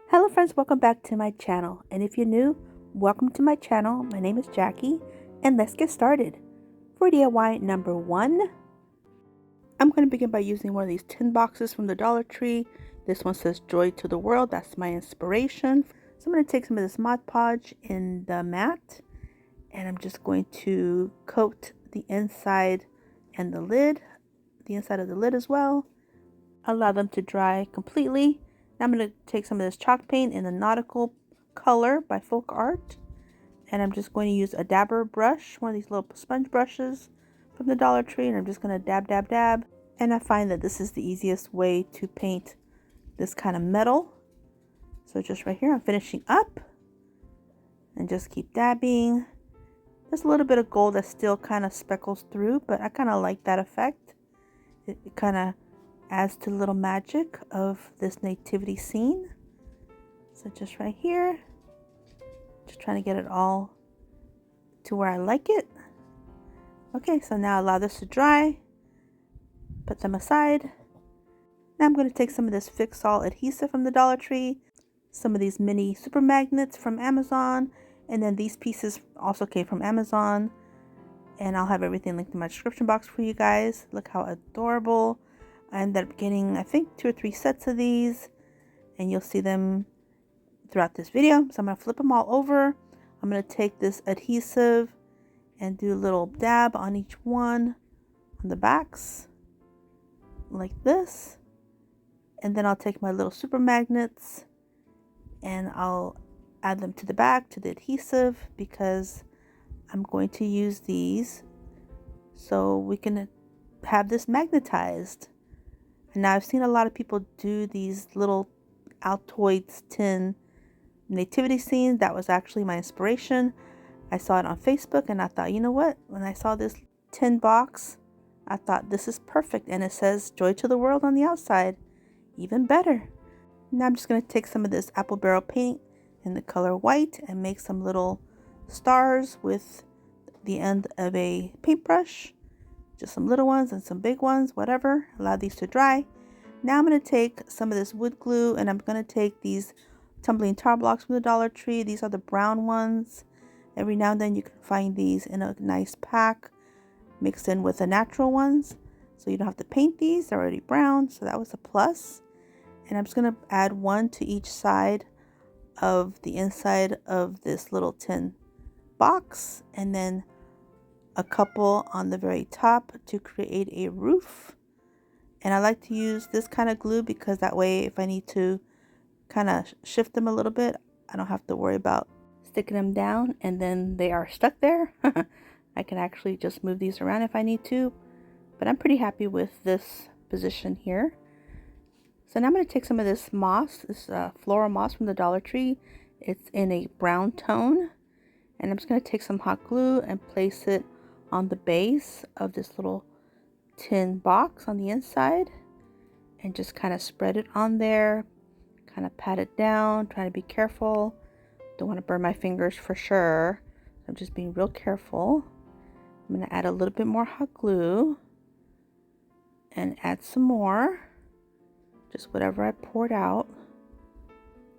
Hello friends, welcome back to my channel. And if you're new, welcome to my channel. My name is Jackie and let's get started. For DIY number 1, I'm going to begin by using one of these tin boxes from the Dollar Tree. This one says Joy to the World. That's my inspiration. So I'm going to take some of this Mod Podge in the mat and I'm just going to coat the inside and the lid, the inside of the lid as well. Allow them to dry completely. Now I'm going to take some of this chalk paint in the nautical color by Folk Art. And I'm just going to use a dabber brush, one of these little sponge brushes from the Dollar Tree. And I'm just going to dab, dab, dab. And I find that this is the easiest way to paint this kind of metal. So just right here, I'm finishing up. And just keep dabbing. There's a little bit of gold that still kind of speckles through, but I kind of like that effect. It kind of adds to the little magic of this nativity scene. So just right here, just trying to get it all to where I like it. Okay, so now allow this to dry, put them aside. Now I'm going to take some of this Fix All adhesive from the Dollar Tree, some of these mini super magnets from Amazon, and then these pieces also came from Amazon, and I'll have everything linked in my description box for you guys. Look how adorable. I ended up getting, I think, 2 or 3 sets of these, and you'll see them throughout this video. So I'm going to flip them all over. I'm going to take this adhesive and do a little dab on each one on the backs, like this. And then I'll take my little super magnets and I'll add them to the back, to the adhesive, because I'm going to use these so we can have this magnetized. Now I've seen a lot of people do these little Altoids tin nativity scenes. That was actually my inspiration. I saw it on Facebook and I thought, you know what? When I saw this tin box, I thought this is perfect. And it says Joy to the World on the outside. Even better. Now I'm just going to take some of this apple barrel paint in the color white and make some little stars with the end of a paintbrush. Just some little ones and some big ones, whatever. Allow these to dry. Now I'm going to take some of this wood glue and I'm going to take these tumbling tar blocks from the Dollar Tree. These are the brown ones. Every now and then you can find these in a nice pack mixed in with the natural ones. So you don't have to paint these. They're already brown. So that was a plus. And I'm just going to add one to each side of the inside of this little tin box. And then a couple on the very top to create a roof. And I like to use this kind of glue because that way if I need to kind of shift them a little bit, I don't have to worry about sticking them down and then they are stuck there. I can actually just move these around if I need to, but I'm pretty happy with this position here. So now I'm going to take some of this moss, this floral moss from the Dollar Tree. It's in a brown tone, and I'm just going to take some hot glue and place it on the base of this little tin box on the inside and just kind of spread it on there, kind of pat it down, trying to be careful. Don't want to burn my fingers for sure. I'm just being real careful. I'm going to add a little bit more hot glue and add some more, just whatever I poured out,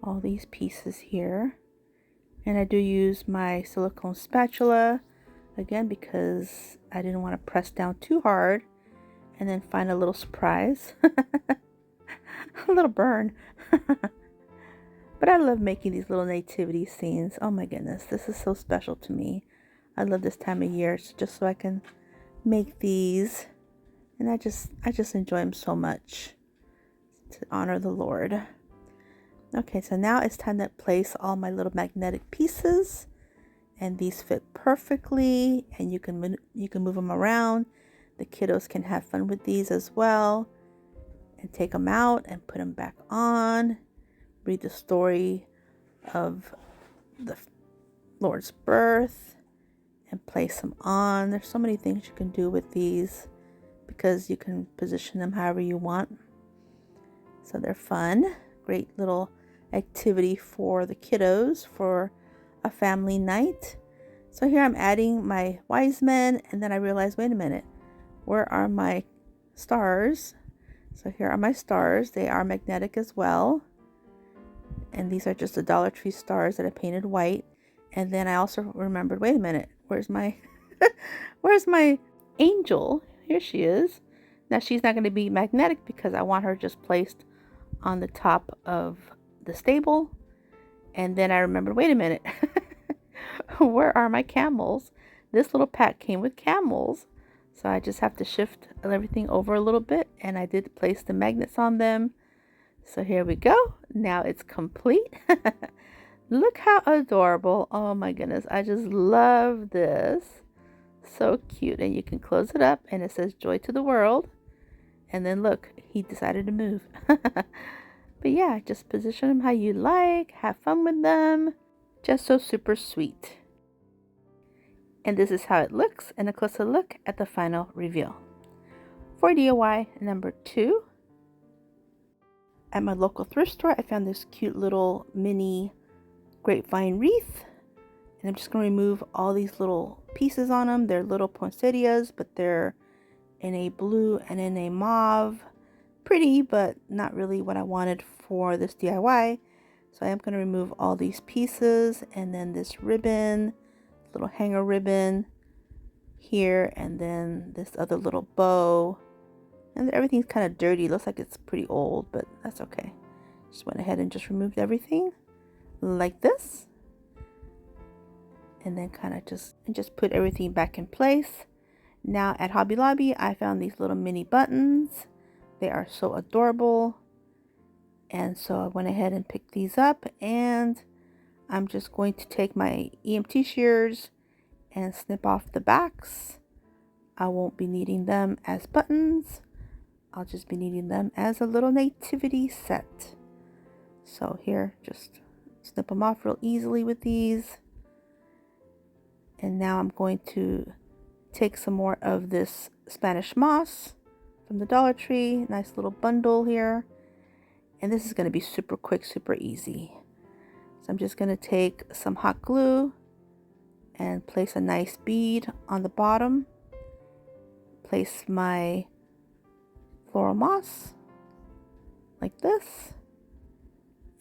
all these pieces here. And I do use my silicone spatula again because I didn't want to press down too hard and then find a little surprise. A little burn. But I love making these little nativity scenes. Oh my goodness, this is so special to me. I love this time of year just so I can make these, and I just enjoy them so much to honor the Lord. Okay, so now it's time to place all my little magnetic pieces, and these fit perfectly, and you can move them around. The kiddos can have fun with these as well, and take them out and put them back on. Read the story of the Lord's birth and place them on. There's so many things you can do with these because you can position them however you want. So they're fun. Great little activity for the kiddos for a family night. So here I'm adding my wise men, and then I realized, wait a minute, where are my stars? So here are my stars. They are magnetic as well. And these are just the Dollar Tree stars that I painted white. And then I also remembered, wait a minute, where's my where's my angel? Here she is. Now she's not going to be magnetic because I want her just placed on the top of the stable. And then I remembered, wait a minute, where are my camels? This little pack came with camels. So I just have to shift everything over a little bit, and I did place the magnets on them. So here we go. Now it's complete. Look how adorable. Oh my goodness. I just love this. So cute. And you can close it up and it says joy to the world. And then look, he decided to move. But yeah, just position them how you like. Have fun with them. Just so super sweet. And this is how it looks, and a closer look at the final reveal. For DIY number 2, at my local thrift store, I found this cute little mini grapevine wreath. And I'm just going to remove all these little pieces on them. They're little poinsettias, but they're in a blue and in a mauve. Pretty, but not really what I wanted for this DIY. So I am going to remove all these pieces, and then this ribbon, little hanger ribbon here, and then this other little bow. And everything's kind of dirty. Looks like it's pretty old, but that's okay. Just went ahead and just removed everything like this. And then kind of just put everything back in place. Now at Hobby Lobby, I found these little mini buttons. They are so adorable. And so I went ahead and picked these up, and I'm just going to take my EMT shears and snip off the backs. I won't be needing them as buttons. I'll just be needing them as a little nativity set. So here, just snip them off real easily with these. And now I'm going to take some more of this Spanish moss from the Dollar Tree. Nice little bundle here. And this is going to be super quick, super easy. So I'm just going to take some hot glue and place a nice bead on the bottom. Place my floral moss like this.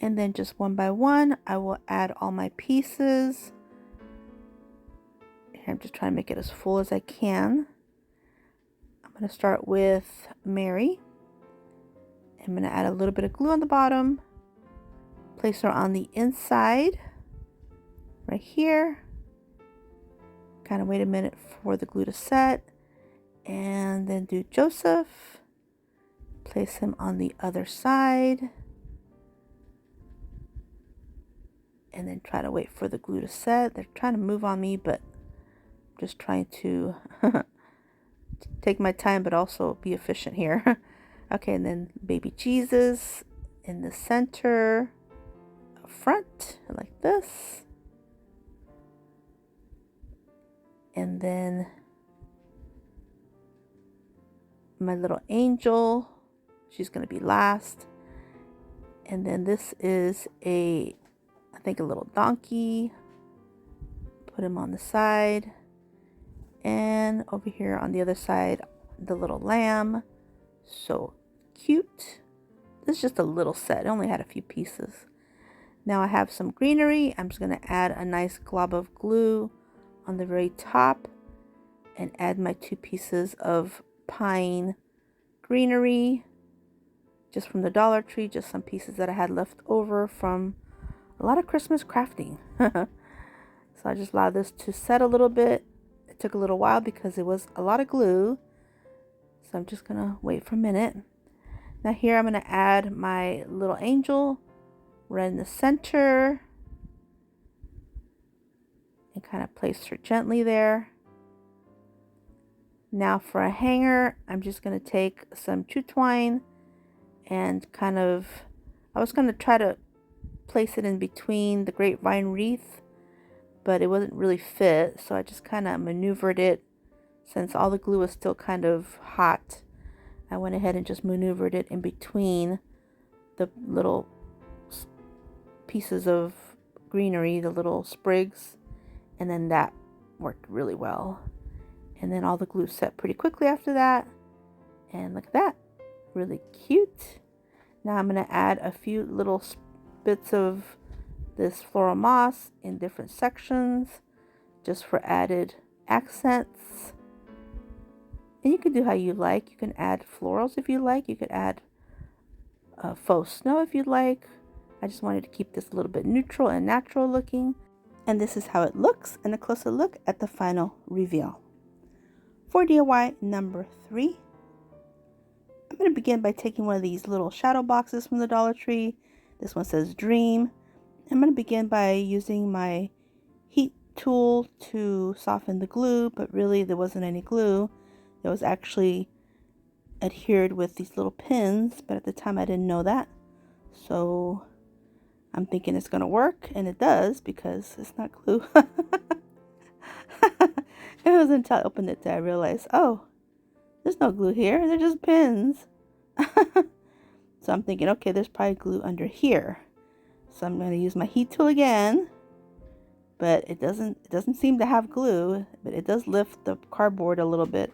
And then just one by one, I will add all my pieces. Here, I'm just trying to make it as full as I can. I'm going to start with Mary. I'm going to add a little bit of glue on the bottom. Place her on the inside, right here. Kind of wait a minute for the glue to set. And then do Joseph. Place him on the other side. And then try to wait for the glue to set. They're trying to move on me, but I'm just trying to take my time, but also be efficient here. Okay, and then baby Jesus in the center, up front, like this. And then my little angel, she's going to be last. And then this is I think a little donkey. Put him on the side. And over here on the other side, the little lamb. So cute. This is just a little set. It only had a few pieces. Now I have some greenery. I'm just going to add a nice glob of glue on the very top and add my 2 pieces of pine greenery just from the Dollar Tree, just some pieces that I had left over from a lot of Christmas crafting. So I just allowed this to set a little bit. It took a little while because it was a lot of glue. So I'm just going to wait for a minute. Now here I'm going to add my little angel right in the center. And kind of place her gently there. Now for a hanger, I'm just going to take some chew twine and kind of, I was going to try to place it in between the grapevine wreath, but it wasn't really fit. So I just kind of maneuvered it. Since all the glue was still kind of hot, I went ahead and just maneuvered it in between the little pieces of greenery, the little sprigs, and then that worked really well. And then all the glue set pretty quickly after that. And look at that, really cute. Now I'm going to add a few little bits of this floral moss in different sections just for added accents. And you can do how you like. You can add florals if you like. You could add faux snow if you'd like. I just wanted to keep this a little bit neutral and natural looking. And this is how it looks, and a closer look at the final reveal. For DIY number 3, I'm going to begin by taking one of these little shadow boxes from the Dollar Tree. This one says Dream. I'm going to begin by using my heat tool to soften the glue, but really there wasn't any glue. It was actually adhered with these little pins, but at the time I didn't know that. So I'm thinking it's going to work, and it does because it's not glue. It wasn't until I opened it that I realized, oh, there's no glue here. They're just pins. So I'm thinking, okay, there's probably glue under here. So I'm going to use my heat tool again, but it doesn't seem to have glue, but it does lift the cardboard a little bit,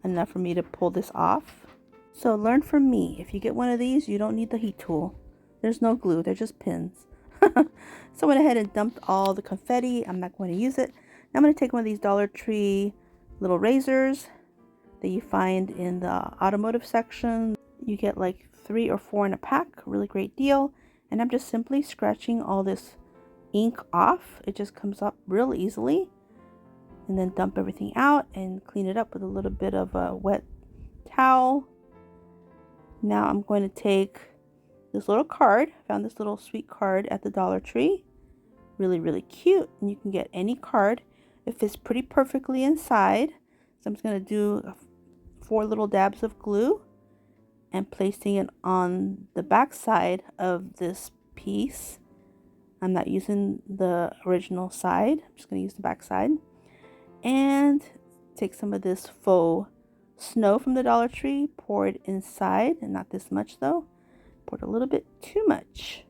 enough for me to pull this off. So learn from me. If you get one of these, you don't need the heat tool. There's no glue. They're just pins. So I went ahead and dumped all the confetti. I'm not going to use it. Now I'm going to take one of these Dollar Tree little razors that you find in the automotive section. You get like 3 or 4 in a pack. Really great deal. And I'm just simply scratching all this ink off. It just comes up real easily. And then dump everything out and clean it up with a little bit of a wet towel. Now I'm going to take this little card. I found this little sweet card at the Dollar Tree. Really, really cute. And you can get any card. It fits pretty perfectly inside. So I'm just going to do 4 little dabs of glue and placing it on the back side of this piece. I'm not using the original side. I'm just going to use the back side. And take some of this faux snow from the Dollar Tree, pour it inside, and not this much though. Poured a little bit too much.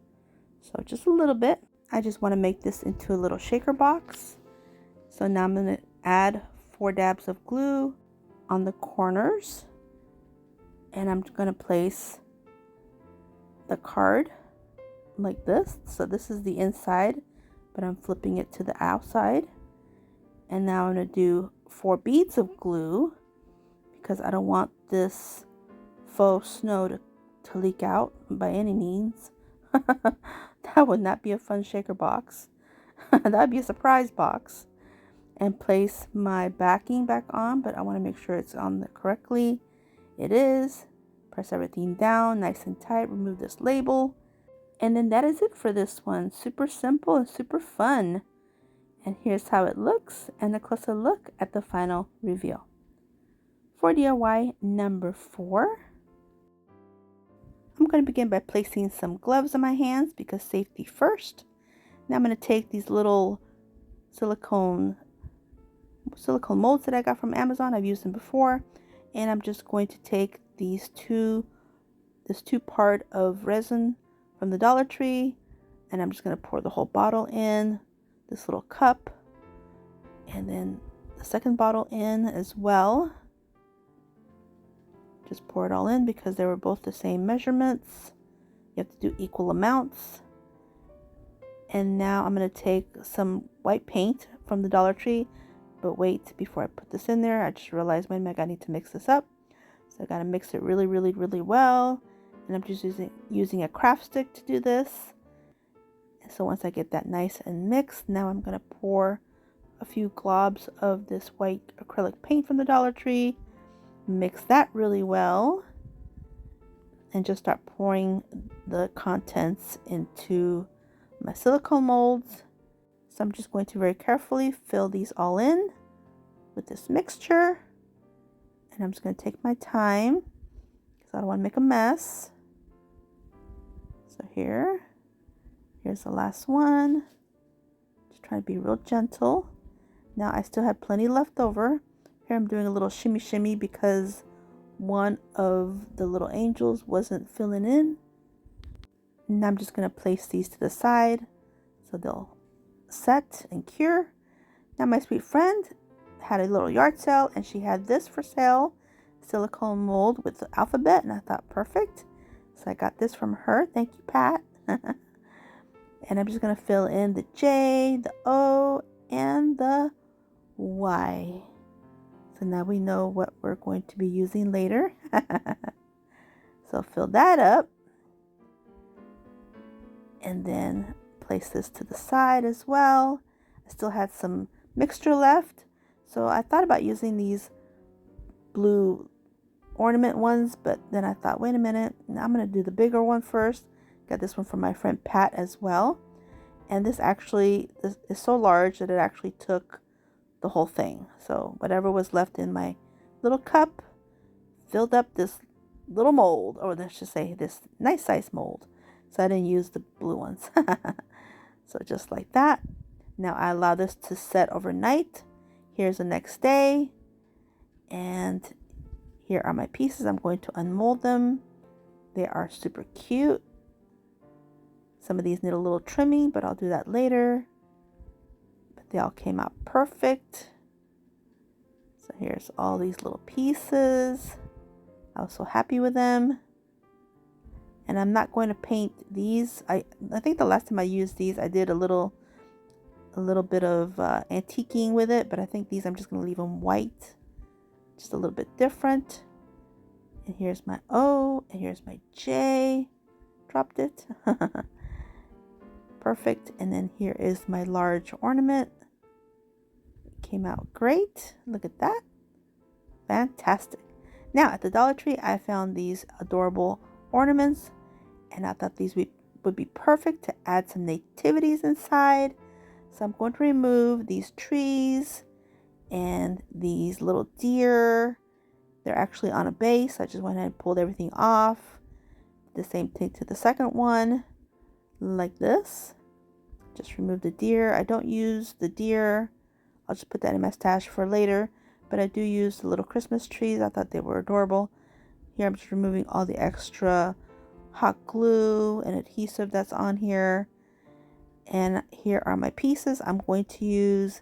So just a little bit. I just want to make this into a little shaker box. So now I'm going to add 4 dabs of glue on the corners. And I'm going to place the card like this. So this is the inside, but I'm flipping it to the outside. And now I'm going to do 4 beads of glue because I don't want this faux snow to leak out by any means. That would not be a fun shaker box. That would be a surprise box. And place my backing back on, but I want to make sure it's on there correctly. It is. Press everything down nice and tight. Remove this label. And then that is it for this one. Super simple and super fun. And here's how it looks and a closer look at the final reveal. For DIY number 4, I'm going to begin by placing some gloves on my hands because safety first. Now I'm going to take these little silicone molds that I got from Amazon. I've used them before. And I'm just going to take this 2-part of resin from the Dollar Tree. And I'm just going to pour the whole bottle in this little cup. And then the second bottle in as well. Just pour it all in because they were both the same measurements. You have to do equal amounts. And now I'm going to take some white paint from the Dollar Tree. But wait, before I put this in there, I just realized, wait a minute, I need to mix this up. So I got to mix it really, really, really well. And I'm just using a craft stick to do this. And so once I get that nice and mixed, now I'm going to pour a few globs of this white acrylic paint from the Dollar Tree. Mix that really well. And just start pouring the contents into my silicone molds. So I'm just going to very carefully fill these all in with this mixture. And I'm just going to take my time because I don't want to make a mess. So here's the last one. Just trying to be real gentle. Now I still have plenty left over. Here I'm doing a little shimmy shimmy because one of the little angels wasn't filling in. And I'm just going to place these to the side so they'll set and cure. Now my sweet friend had a little yard sale and she had this for sale, silicone mold with the alphabet, and I thought perfect. So I got this from her. Thank you, Pat. And I'm just going to fill in the J, the O, and the Y. So now we know what we're going to be using later. So fill that up. And then place this to the side as well. I still had some mixture left. So I thought about using these blue ornament ones, but then I thought, wait a minute, now I'm going to do the bigger one first. Got this one from my friend Pat as well. And this is so large that it actually took the whole thing. So whatever was left in my little cup filled up this little mold, or let's just say this nice size mold. So I didn't use the blue ones. So just like that. Now I allow this to set overnight. Here's the next day. And here are my pieces. I'm going to unmold them. They are super cute. Some of these need a little trimming, but I'll do that later. But they all came out perfect. So here's all these little pieces. I was so happy with them. And I'm not going to paint these. I think the last time I used these, I did a little bit of antiquing with it, but I think these I'm just going to leave them white, just a little bit different. And here's my O, and here's my J. Dropped it. Perfect. And then here is my large ornament. It came out great. Look at that. Fantastic. Now at the Dollar Tree, I found these adorable ornaments, and I thought these would be perfect to add some nativities inside. So I'm going to remove these trees and these little deer. They're actually on a base. I just went ahead and pulled everything off. The same thing to the second one, like this. Just remove the deer. I don't use the deer. I'll just put that in my stash for later. But I do use the little Christmas trees. I thought they were adorable. Here I'm just removing all the extra hot glue and adhesive that's on here. And here are my pieces. I'm going to use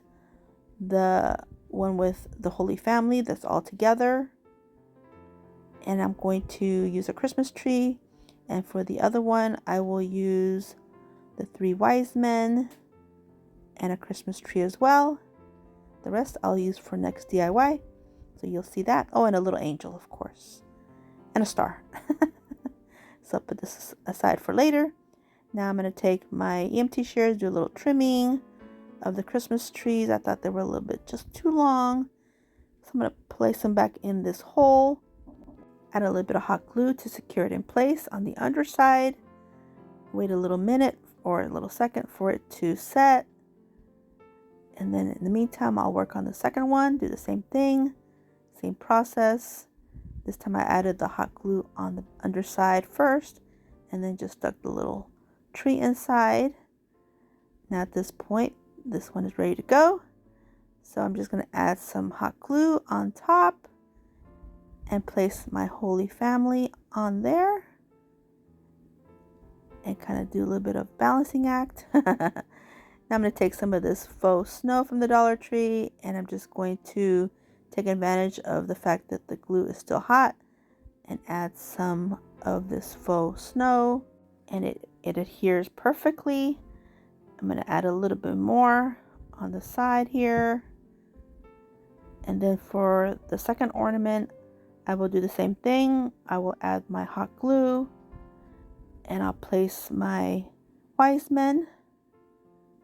the one with the Holy Family that's all together. And I'm going to use a Christmas tree. And for the other one, I will use the 3 wise men and a Christmas tree as well. The rest I'll use for next DIY. So you'll see that. Oh, and a little angel, of course. And a star. So I'll put this aside for later. Now I'm going to take my EMT shears, do a little trimming of the Christmas trees. I thought they were a little bit just too long. So I'm going to place them back in this hole. Add a little bit of hot glue to secure it in place on the underside. Wait a little minute or a little second for it to set. And then in the meantime, I'll work on the second one. Do the same thing. Same process. This time I added the hot glue on the underside first. And then just stuck the little tree inside. Now at this point, this one is ready to go. So I'm just going to add some hot glue on top. And place my Holy Family on there. And kind of do a little bit of balancing act. Now I'm going to take some of this faux snow from the Dollar Tree, and I'm just going to take advantage of the fact that the glue is still hot and add some of this faux snow, and it adheres perfectly. I'm going to add a little bit more on the side here. And then for the second ornament, I will do the same thing. I will add my hot glue, and I'll place my wise men.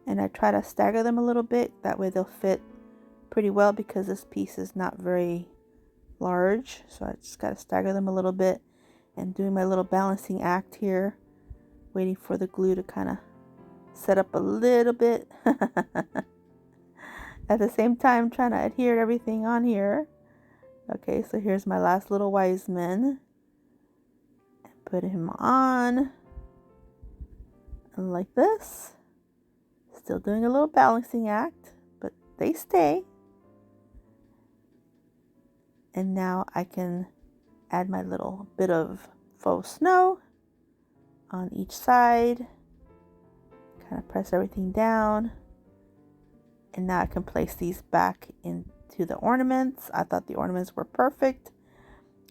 And I try to stagger them a little bit. That way they'll fit pretty well because this piece is not very large. So I just got to stagger them a little bit. And doing my little balancing act here. Waiting for the glue to kind of set up a little bit. At the same time trying to adhere everything on here. Okay, so here's my last little wise man. Put him on. And like this. Still doing a little balancing act, but they stay. And now I can add my little bit of faux snow on each side. Kind of press everything down. And now I can place these back into the ornaments. I thought the ornaments were perfect.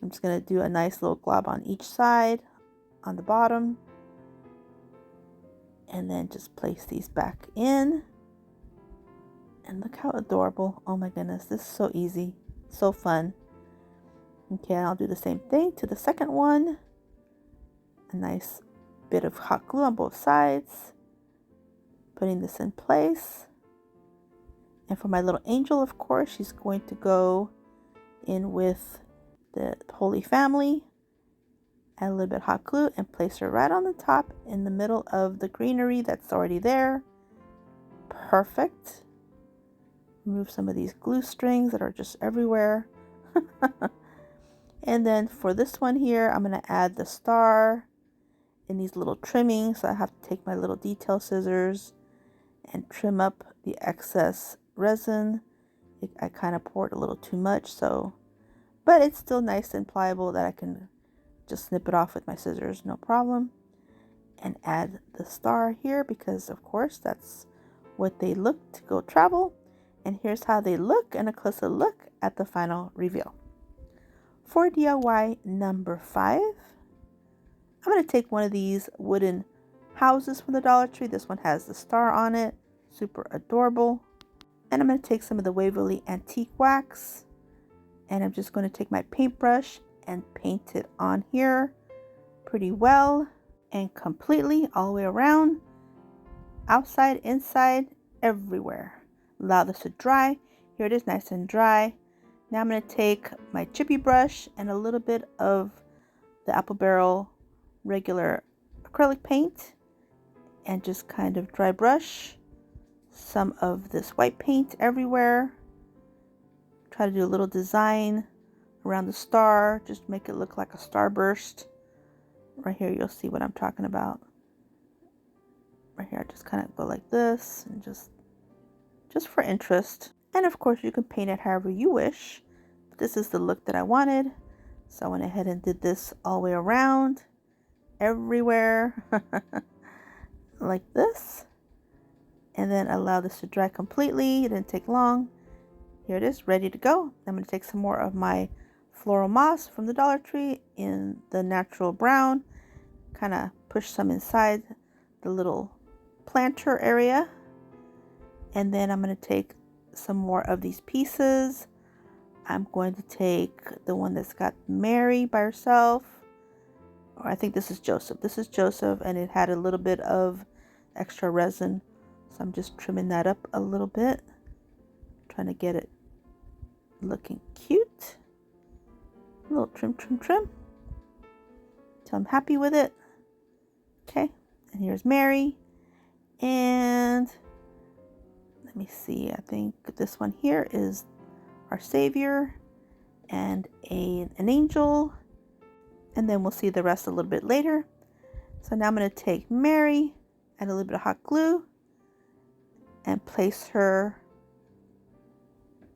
I'm just going to do a nice little glob on each side, on the bottom. And then just place these back in. And look how adorable. Oh my goodness, this is so easy, so fun. Okay, I'll do the same thing to the second one. A nice bit of hot glue on both sides. Putting this in place. And for my little angel, of course, she's going to go in with the Holy Family. Add a little bit of hot glue and place her right on the top in the middle of the greenery that's already there. Perfect. Remove some of these glue strings that are just everywhere. And then for this one here, I'm going to add the star in these little trimmings. So I have to take my little detail scissors and trim up the excess resin. I kind of poured a little too much, but it's still nice and pliable that I can just snip it off with my scissors, no problem. And add the star here because of course that's what they look to go travel. And here's how they look, and a closer look at the final reveal. For DIY number 5, I'm going to take one of these wooden houses from the Dollar Tree. This one has the star on it, super adorable. And I'm going to take some of the Waverly Antique Wax, and I'm just going to take my paintbrush and paint it on here pretty well and completely all the way around, outside, inside, everywhere. Allow this to dry. Here it is, nice and dry. Now I'm going to take my chippy brush and a little bit of the Apple Barrel regular acrylic paint and just kind of dry brush some of this white paint everywhere. Try to do a little design around the star, just make it look like a starburst. Right here you'll see what I'm talking about. Right here I just kind of go like this and just for interest. And of course you can paint it however you wish. But this is the look that I wanted. So I went ahead and did this all the way around, everywhere, like this. And then allow this to dry completely. It didn't take long. Here it is, ready to go. I'm going to take some more of my floral moss from the Dollar Tree in the natural brown. Kind of push some inside the little planter area. And then I'm going to take some more of these pieces. I'm going to take the one that's got Mary by herself. Or I think this is Joseph. This is Joseph, and it had a little bit of extra resin. So I'm just trimming that up a little bit. Trying to get it looking cute. A little trim, trim, trim. So I'm happy with it. Okay, and here's Mary. And let me see, I think this one here is our Savior and an angel. And then we'll see the rest a little bit later. So now I'm going to take Mary, add a little bit of hot glue, and place her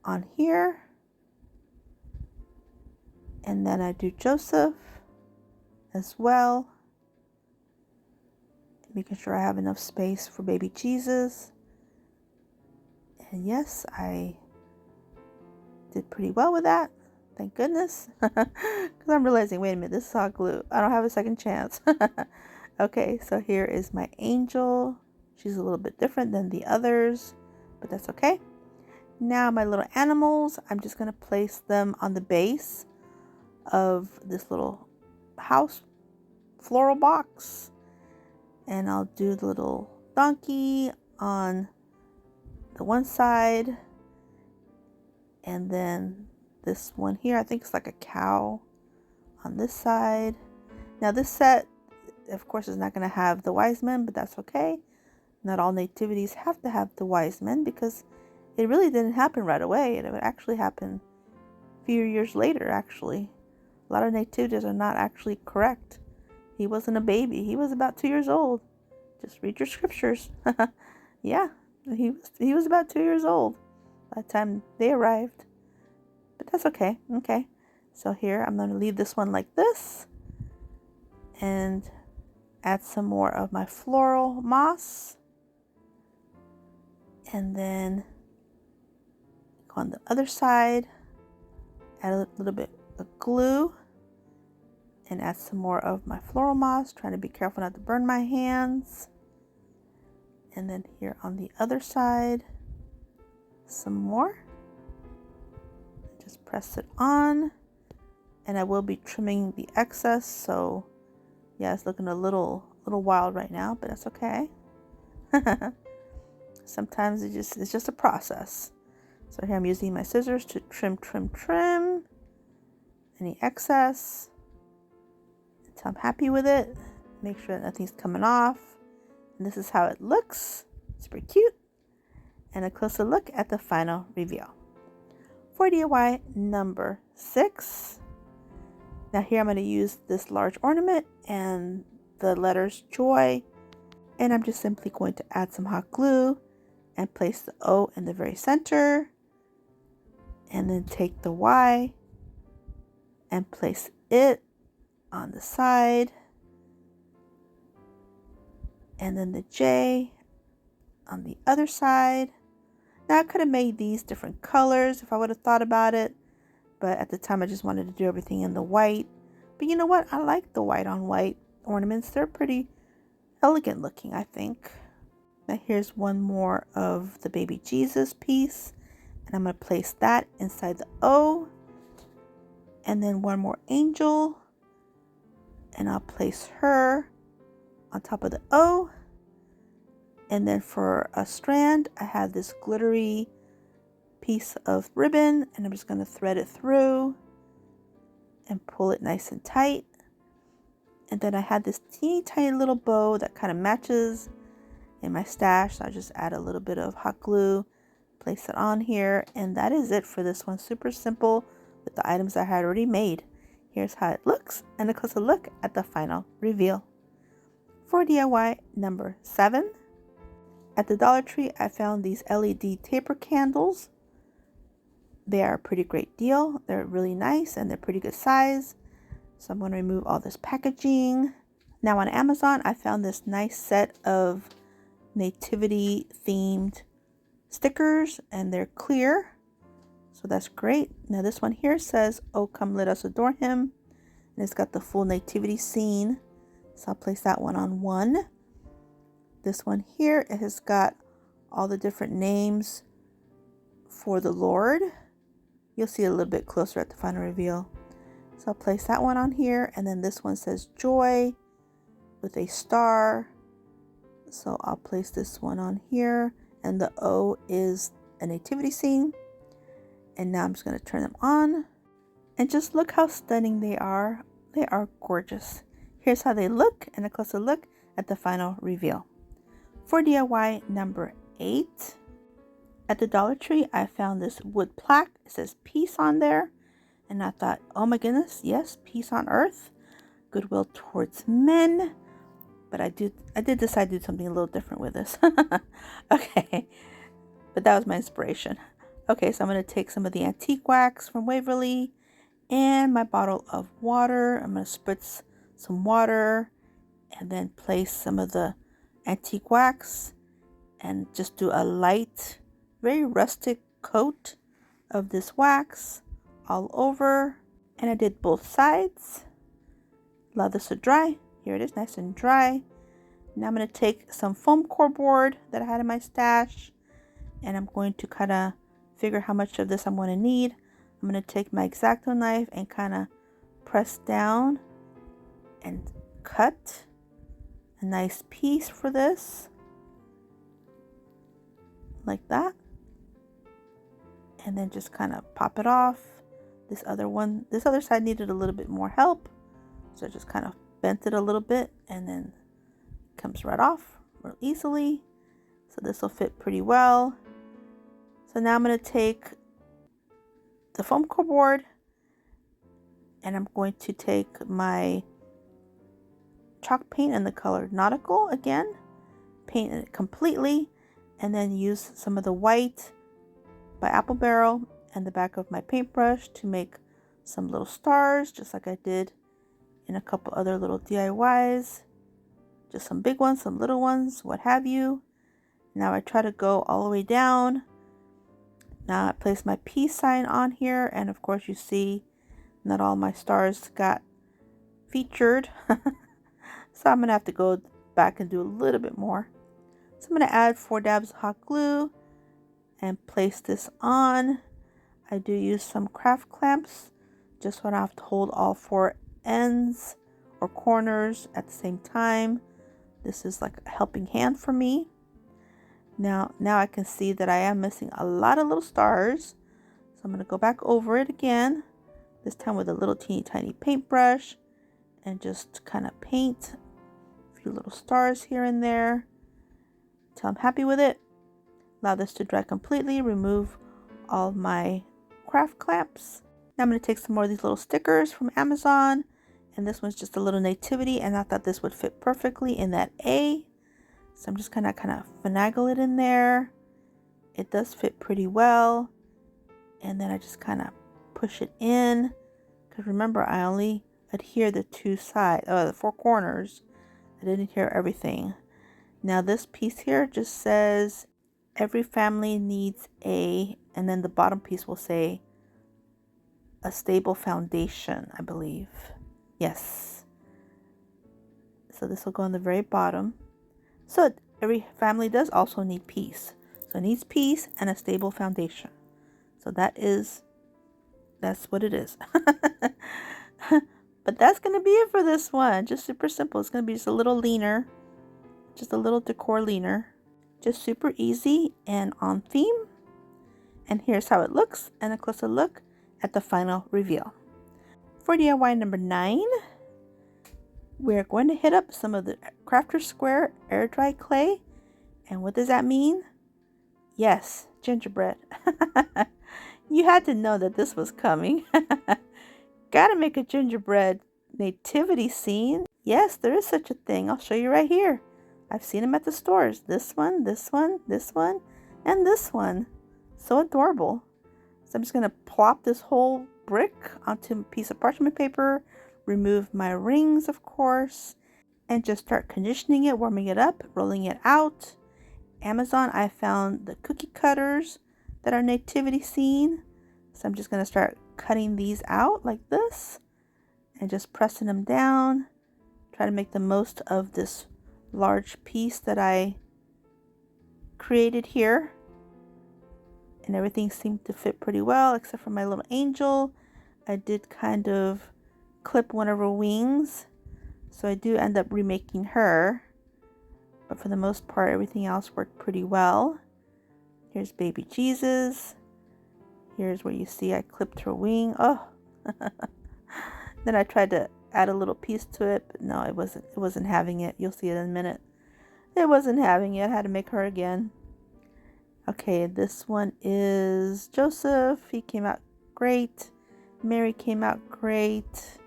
on here. And then I do Joseph as well, making sure I have enough space for baby Jesus. And yes, I did pretty well with that. Thank goodness. Because I'm realizing, wait a minute, this is hot glue. I don't have a second chance. Okay, so here is my angel. She's a little bit different than the others, but that's okay. Now my little animals, I'm just going to place them on the base of this little house floral box. And I'll do the little donkey on the one side, and then this one here, I think it's like a cow on this side. Now this set, of course, is not going to have the wise men, but that's okay. Not all nativities have to have the wise men because it really didn't happen right away. It would actually happen a few years later, actually. A lot of nativities are not actually correct. He wasn't a baby. He was about 2 years old. Just read your scriptures. Yeah, he was about 2 years old by the time they arrived. But that's okay. Okay. So here I'm going to leave this one like this. And add some more of my floral moss. And then go on the other side. Add a little bit of glue. And add some more of my floral moss. Trying to be careful not to burn my hands. And then here on the other side, some more. Just press it on. And I will be trimming the excess, so yeah, it's looking a little wild right now, but that's okay. Sometimes it's just a process. So here I'm using my scissors to trim any excess until I'm happy with it. Make sure that nothing's coming off. And this is how it looks. Super cute. And a closer look at the final reveal. For DIY number 6. Now here I'm going to use this large ornament and the letters joy. And I'm just simply going to add some hot glue and place the O in the very center. And then take the Y and place it on the side. And then the J on the other side. Now I could have made these different colors if I would have thought about it. But at the time I just wanted to do everything in the white. But you know what? I like the white on white ornaments. They're pretty elegant looking, I think. Now here's one more of the baby Jesus piece. And I'm going to place that inside the O. And then one more angel. And I'll place her on top of the O. And then for a strand, I have this glittery piece of ribbon. And I'm just going to thread it through and pull it nice and tight. And then I had this teeny tiny little bow that kind of matches in my stash. So I'll just add a little bit of hot glue. Place it on here, and that is it for this one. Super simple with the items I had already made. Here's how it looks and a closer look at the final reveal. For DIY number 7, at the Dollar Tree I found these LED taper candles. They are a pretty great deal. They're really nice and they're pretty good size. So I'm going to remove all this packaging. Now on Amazon I found this nice set of nativity themed stickers, and they're clear, so that's great. Now this one here says, "Oh come let us adore him," and it's got the full nativity scene, so I'll place that one on one. This one here, it has got all the different names for the Lord. You'll see it a little bit closer at the final reveal. So I'll place that one on here, and then this one says joy with a star, so I'll place this one on here. And the O is a nativity scene. And now I'm just going to turn them on. And just look how stunning they are. They are gorgeous. Here's how they look and a closer look at the final reveal. For DIY number 8, at the Dollar Tree I found this wood plaque. It says peace on there. And I thought, oh my goodness, yes, peace on earth, goodwill towards men. But I did decide to do something a little different with this. Okay, but that was my inspiration. Okay, so I'm going to take some of the antique wax from Waverly and my bottle of water. I'm going to spritz some water and then place some of the antique wax and just do a light, very rustic coat of this wax all over. And I did both sides. Allow this to dry. Here it is, nice and dry. Now I'm going to take some foam core board that I had in my stash, and I'm going to kind of figure how much of this I'm going to need. I'm going to take my X-Acto knife and kind of press down and cut a nice piece for this, like that. And then just kind of pop it off. This other side needed a little bit more help, so I just kind of bent it a little bit, and then it comes right off real easily. So this will fit pretty well. So now I'm going to take the foam core board, and I'm going to take my chalk paint in the color Nautical again, paint it completely, and then use some of the white by Apple Barrel and the back of my paintbrush to make some little stars, just like I did in a couple other little DIYs. Just some big ones, some little ones, what have you. Now I try to go all the way down. Now I place my peace sign on here, and of course you see not all my stars got featured. So I'm gonna have to go back and do a little bit more. So I'm going to add 4 dabs of hot glue and place this on. I do use some craft clamps just so I don't have to hold all 4 ends or corners at the same time. This is like a helping hand for me. Now I can see that I am missing a lot of little stars. So I'm going to go back over it again, this time with a little teeny tiny paintbrush, and just kind of paint a few little stars here and there until I'm happy with it. Allow this to dry completely, remove all of my craft clamps. Now I'm going to take some more of these little stickers from Amazon, and this one's just a little nativity, and I thought this would fit perfectly in that A. So I'm just gonna kind of finagle it in there. It does fit pretty well, and then I just kind of push it in, because remember I only adhere the 2 sides, the 4 corners. I didn't adhere everything. Now this piece here just says every family needs a, and then the bottom piece will say a stable foundation, I believe. Yes. So this will go on the very bottom. So every family does also need peace. So it needs peace and a stable foundation. So that's what it is. But that's going to be it for this one. Just super simple. It's going to be just a little leaner. Just a little decor leaner. Just super easy and on theme. And here's how it looks, and a closer look at the final reveal. For DIY number 9, we're going to hit up some of the Crafter Square air dry clay. And what does that mean? Yes, gingerbread. You had to know that this was coming. Gotta make a gingerbread nativity scene. Yes, there is such a thing. I'll show you right here. I've seen them at the stores. This one, this one, this one, and this one. So adorable. So I'm just going to plop this whole brick onto a piece of parchment paper, remove my rings, of course, and just start conditioning it, warming it up, rolling it out. Amazon, I found the cookie cutters that are nativity scene. So I'm just going to start cutting these out like this and just pressing them down. Try to make the most of this large piece that I created here. And everything seemed to fit pretty well except for my little angel. I did kind of clip one of her wings, so I do end up remaking her, but for the most part everything else worked pretty well. Here's baby Jesus. Here's where you see I clipped her wing. Oh. Then I tried to add a little piece to it, but no, it wasn't having it. You'll see it in a minute. It wasn't having it. I had to make her again. Okay, this one is Joseph. He came out great. Mary came out great.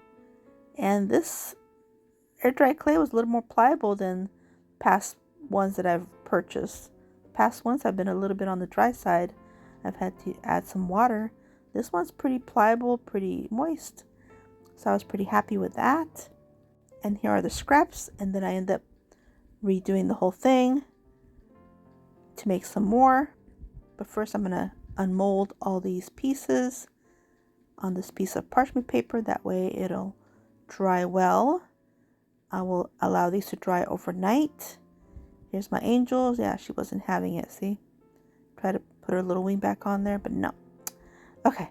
And this air dry clay was a little more pliable than past ones that I've purchased. Past ones have been a little bit on the dry side. I've had to add some water. This one's pretty pliable, pretty moist. So I was pretty happy with that. And here are the scraps. And then I end up redoing the whole thing to make some more. But first I'm going to unmold all these pieces on this piece of parchment paper. That way it'll dry well. I will allow these to dry overnight. Here's my angels. Yeah, she wasn't having it. See? Try to put her little wing back on there, but no. Okay.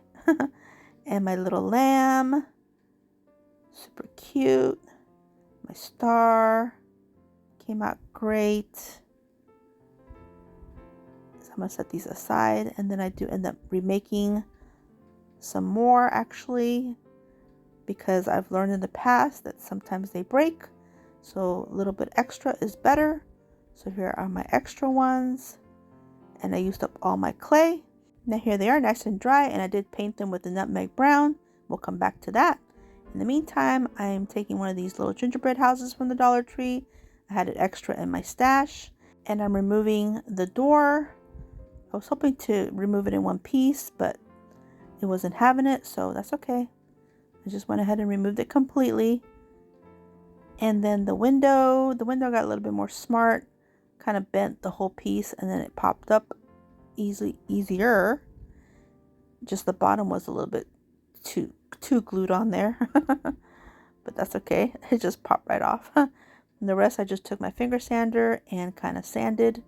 And my little lamb. Super cute. My star came out great. So I'm going to set these aside, and then I do end up remaking some more actually, because I've learned in the past that sometimes they break, so a little bit extra is better. So here are my extra ones, and I used up all my clay. Now here they are, nice and dry, and I did paint them with the nutmeg brown. We'll come back to that. In the meantime, I am taking one of these little gingerbread houses from the Dollar Tree. I had it extra in my stash, and I'm removing the door. I was hoping to remove it in one piece, but it wasn't having it, so that's okay. I just went ahead and removed it completely. And then the window got a little bit more smart, kind of bent the whole piece, and then it popped up easier. Just the bottom was a little bit too glued on there. But that's okay. It just popped right off. And the rest I just took my finger sander and kind of sanded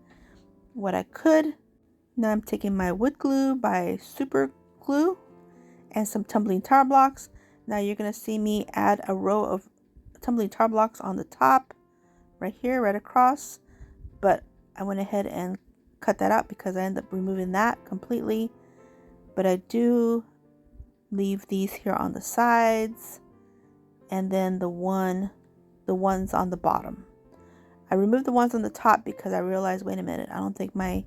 what I could. Now I'm taking my wood glue by Super Glue and some tumbling tar blocks. Now you're going to see me add a row of tumbling tar blocks on the top, right here, right across. But I went ahead and cut that out because I ended up removing that completely. But I do leave these here on the sides, and then the ones on the bottom. I removed the ones on the top because I realized, wait a minute, I don't think my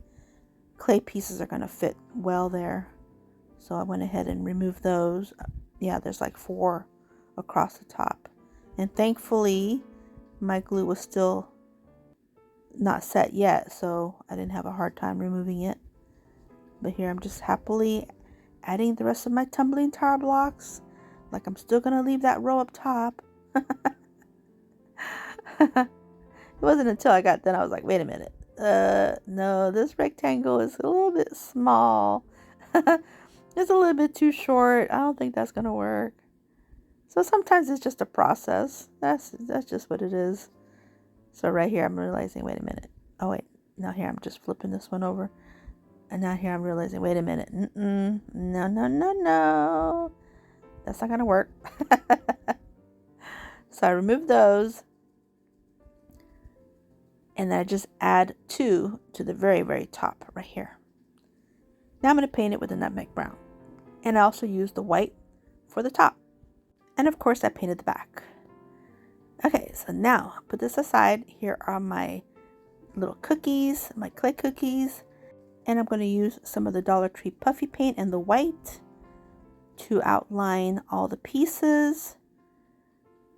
clay pieces are going to fit well there. So I went ahead and removed those. Yeah, there's like 4 across the top. And thankfully, my glue was still not set yet, so I didn't have a hard time removing it. But here I'm just happily adding the rest of my tumbling tar blocks. Like I'm still going to leave that row up top. It wasn't until I got done I was like, wait a minute. No, this rectangle is a little bit small. It's a little bit too short. I don't think that's going to work. So sometimes it's just a process. That's just what it is. So right here I'm realizing, wait a minute. Oh wait, now here I'm just flipping this one over. And now here I'm realizing, wait a minute. No, no, no, no. That's not going to work. So I removed those. And then I just add 2 to the very, very top right here. Now I'm going to paint it with the nutmeg brown. And I also used the white for the top. And of course I painted the back. Okay, so now put this aside. Here are my little cookies, my clay cookies. And I'm going to use some of the Dollar Tree puffy paint and the white to outline all the pieces.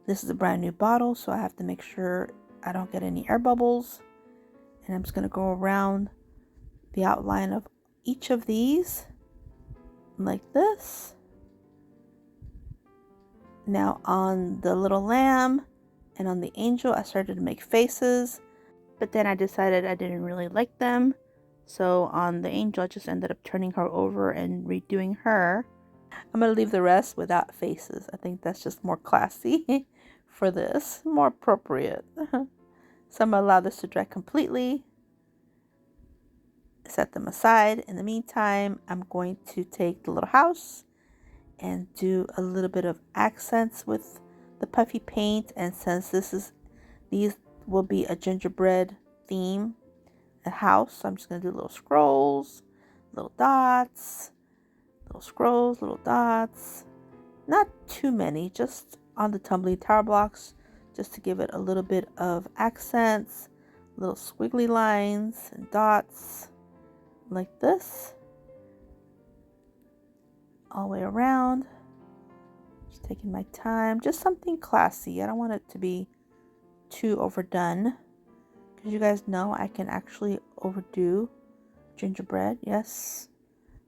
This is a brand new bottle, so I have to make sure I don't get any air bubbles. And I'm just going to go around the outline of each of these like this. Now on the little lamb and on the angel, I started to make faces, but then I decided I didn't really like them. So on the angel, I just ended up turning her over and redoing her. I'm going to leave the rest without faces. I think that's just more classy for this, more appropriate. So I'm going to allow this to dry completely. Set them aside. In the meantime, I'm going to take the little house and do a little bit of accents with the puffy paint. And since these will be a gingerbread theme, a house, so I'm just going to do little scrolls, little dots, little scrolls, little dots. Not too many, just on the tumbling tower blocks, just to give it a little bit of accents, little squiggly lines and dots like this, all the way around. Just taking my time, just something classy. I don't want it to be too overdone, because you guys know I can actually overdo gingerbread. Yes,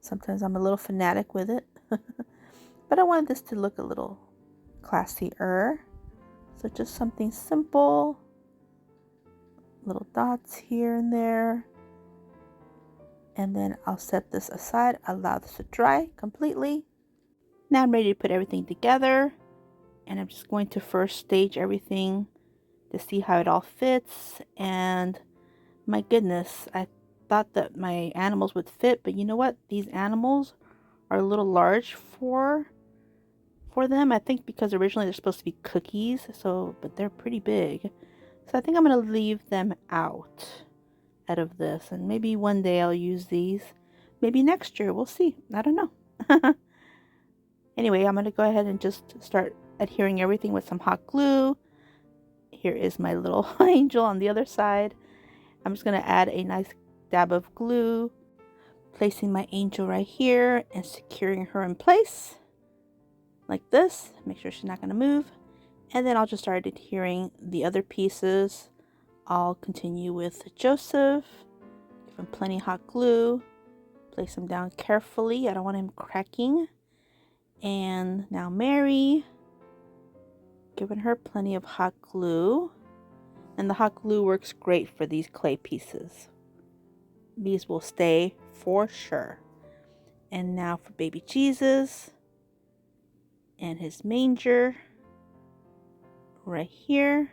sometimes I'm a little fanatic with it. But I wanted this to look a little classier, so just something simple, little dots here and there. And then I'll set this aside, allow this to dry completely. Now I'm ready to put everything together, and I'm just going to first stage everything to see how it all fits. And my goodness, I thought that my animals would fit, but you know what? These animals are a little large for them. I think because originally they're supposed to be cookies, but they're pretty big. So I think I'm going to leave them out of this, and maybe one day I'll use these. Maybe next year, we'll see. I don't know. Anyway, I'm going to go ahead and just start adhering everything with some hot glue. Here is my little angel on the other side. I'm just going to add a nice dab of glue, placing my angel right here and securing her in place like this. Make sure she's not going to move. And then I'll just start adhering the other pieces. I'll continue with Joseph. Give him plenty of hot glue. Place him down carefully. I don't want him cracking. And now Mary. Giving her plenty of hot glue. And the hot glue works great for these clay pieces. These will stay for sure. And now for baby Jesus and his manger right here.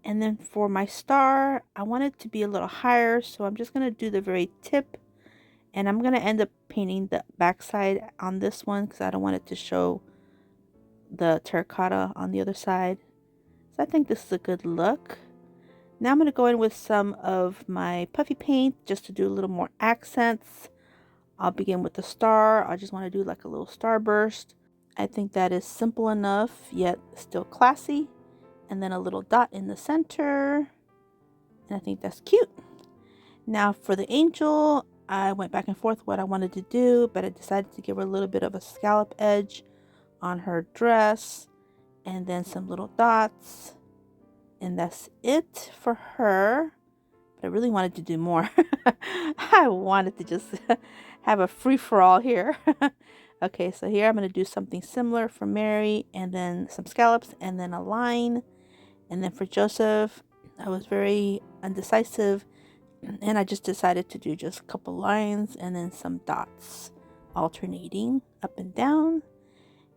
And then for my star, I want it to be a little higher, so I'm just going to do the very tip. And I'm going to end up painting the backside on this one because I don't want it to show the terracotta on the other side. So I think this is a good look. Now I'm going to go in with some of my puffy paint just to do a little more accents. I'll begin with the star. I just want to do like a little starburst. I think that is simple enough, yet still classy. And then a little dot in the center. And I think that's cute. Now for the angel, I went back and forth what I wanted to do, but I decided to give her a little bit of a scallop edge on her dress. And then some little dots. And that's it for her. But I really wanted to do more. I wanted to just have a free-for-all here. Okay, so here I'm going to do something similar for Mary, and then some scallops, and then a line. And then for Joseph, I was very undecisive, and I just decided to do just a couple lines and then some dots alternating up and down.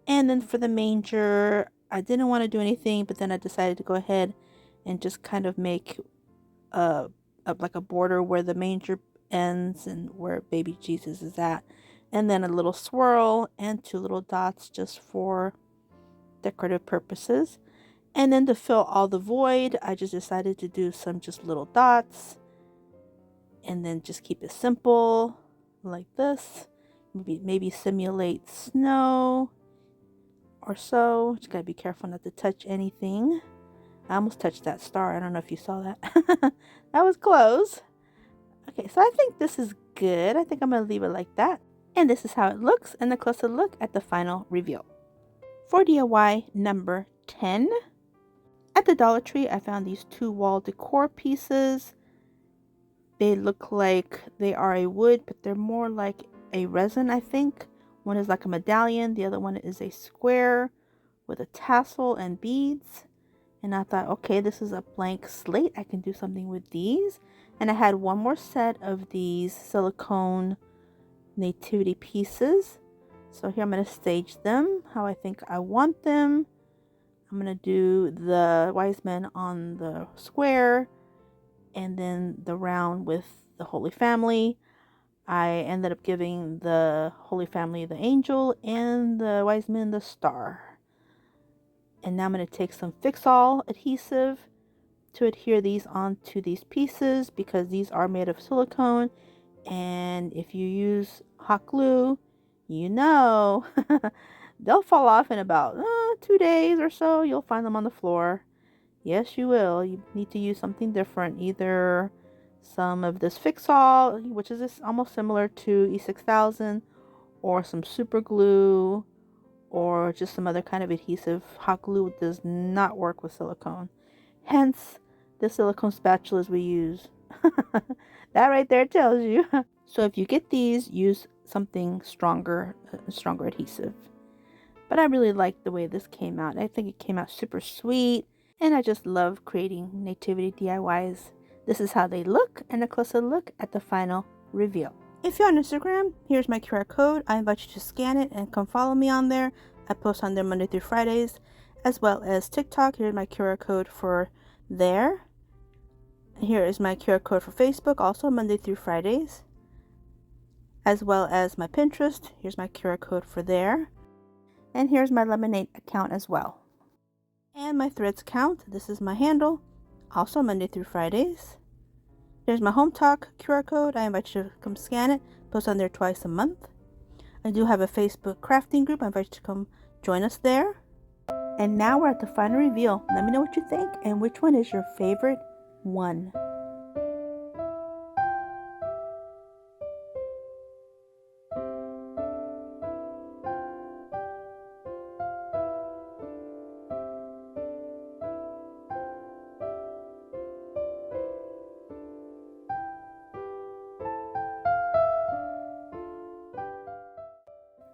And then for the manger, I didn't want to do anything, but then I decided to go ahead and just kind of make like a border where the manger ends and where baby Jesus is at, and then a little swirl and 2 little dots just for decorative purposes. And then to fill all the void, I just decided to do some just little dots and then just keep it simple like this. Maybe simulate snow or so. Just gotta be careful not to touch anything. I almost touched that star. I don't know if you saw that. That was close. Okay, so I think this is good. I think I'm going to leave it like that. And this is how it looks, and a closer look at the final reveal. For DIY number 10, at the Dollar Tree, I found these 2 wall decor pieces. They look like they are a wood, but they're more like a resin, I think. One is like a medallion. The other one is a square with a tassel and beads. And I thought, okay, this is a blank slate. I can do something with these. And I had one more set of these silicone nativity pieces. So here I'm going to stage them how I think I want them. I'm going to do the wise men on the square and then the round with the Holy Family. I ended up giving the Holy Family the angel and the wise men the star. And now I'm going to take some fix-all adhesive to adhere these onto these pieces because these are made of silicone. And if you use hot glue, you know, they'll fall off in about 2 days or so. You'll find them on the floor. Yes, you will. You need to use something different. Either some of this fix-all, which is almost similar to E6000, or some super glue, or just some other kind of adhesive. Hot glue does not work with silicone. Hence, the silicone spatulas we use. That right there tells you. So if you get these, use something stronger adhesive. But I really like the way this came out. I think it came out super sweet. And I just love creating nativity DIYs. This is how they look, and a closer look at the final reveal. If you're on Instagram, here's my QR code. I invite you to scan it and come follow me on there. I post on there Monday through Fridays, as well as TikTok. Here's my QR code for there. Here is my QR code for Facebook, also Monday through Fridays, as well as my Pinterest. Here's my QR code for there. And here's my Lemonade account as well. And my Threads account. This is my handle, also Monday through Fridays. There's my Home Talk QR code. I invite you to come scan it. Post on there twice a month. I do have a Facebook crafting group. I invite you to come join us there. And now we're at the final reveal. Let me know what you think and which one is your favorite one.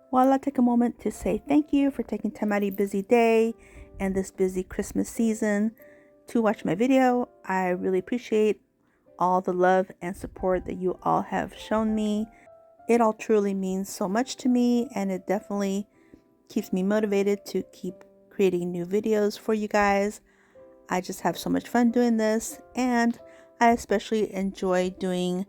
Well, I'll take a moment to say thank you for taking time out of your busy day and this busy Christmas season to watch my video. I really appreciate all the love and support that you all have shown me. It all truly means so much to me, and it definitely keeps me motivated to keep creating new videos for you guys. I just have so much fun doing this, and I especially enjoy doing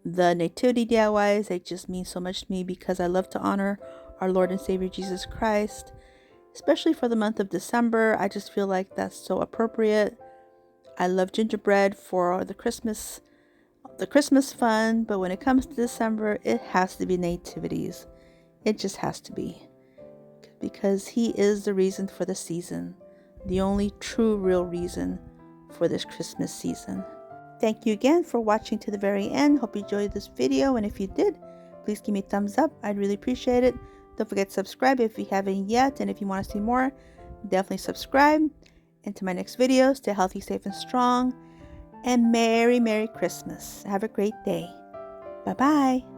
the nativity DIYs. They just mean so much to me because I love to honor our Lord and Savior Jesus Christ, especially for the month of December. I just feel like that's so appropriate. I love gingerbread for the Christmas fun, but when it comes to December, it has to be nativities. It just has to be, because he is the reason for the season, the only true real reason for this Christmas season. Thank you again for watching to the very end. Hope you enjoyed this video, and if you did, please give me a thumbs up. I'd really appreciate it. Don't forget to subscribe if you haven't yet, and if you want to see more, definitely subscribe. And to my next video, stay healthy, safe, and strong, and Merry Christmas. Have a great day. Bye-bye.